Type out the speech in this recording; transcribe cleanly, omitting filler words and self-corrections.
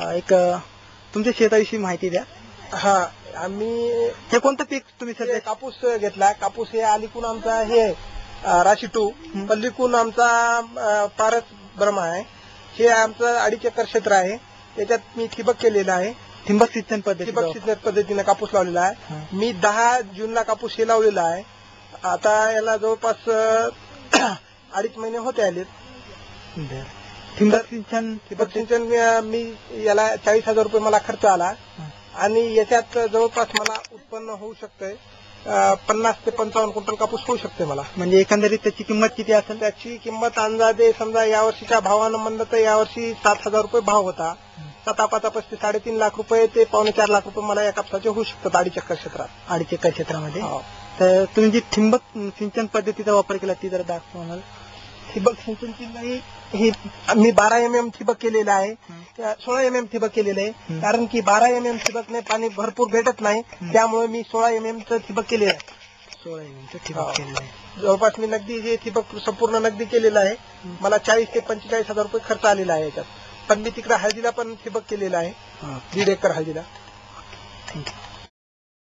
एक तुमच्या शेताविषयी माहिती द्या. हा, आम्ही हे कोणतं पीक तुम्ही सध्या? कापूस घेतला. कापूस हे अलीकून आमचा हे राशी 2, पल्लीकून आमचा पारस ब्रह्मा आहे. हे आमचं 2.5 एकर क्षेत्र आहे. त्याच्यात मी ठिबक केलेलं आहे. ठिबक सिंचन पद्धतीने कापूस लावलेला आहे. मी 10 जूनला कापूस हे लावलेला आहे. आता याला जवळपास 2.5 महिने होते आलेत. ठिबक सिंचन मी याला 40,000 रुपये मला खर्च आला आणि याच्यात जवळपास मला उत्पन्न होऊ शकतंय 50 ते 55 क्विंटल कापूस होऊ शकते मला. म्हणजे एकंदरीत त्याची किंमत किती असेल? त्याची किंमत अंदाजे समजा यावर्षीच्या भावानं म्हणलं तर यावर्षी 7,000 रुपये भाव होता. 7-5 3.5 लाख रुपये ते 4.25 लाख रुपये मला या कापसाचे होऊ शकतात 2.5 एकर क्षेत्रात. 2.5 एकर क्षेत्रामध्ये. तर तुम्ही जी ठिबक सिंचन पद्धतीचा वापर केला ती जरा दाखवा मला. ठिबक सिंचनची नाही, हे मी 12 mm ठिबक केलेलं आहे. 16 mm ठिबक केलेलं आहे. कारण की 12 mm ठिबकने पाणी भरपूर भेटत नाही, त्यामुळे मी 16 mm चं ठिबक केलेलं आहे. 16 mm ठिबक केलेलं आहे. जवळपास मी नगदी हे ठिबक संपूर्ण नगदी केलेलं आहे. मला 40 ते 45,000 रुपये खर्च आलेला आहे याच्यात. पण मी तिकडे हळदीला पण ठिबक केलेलं आहे, 1.5 एकर हळदीला. थँक्यू.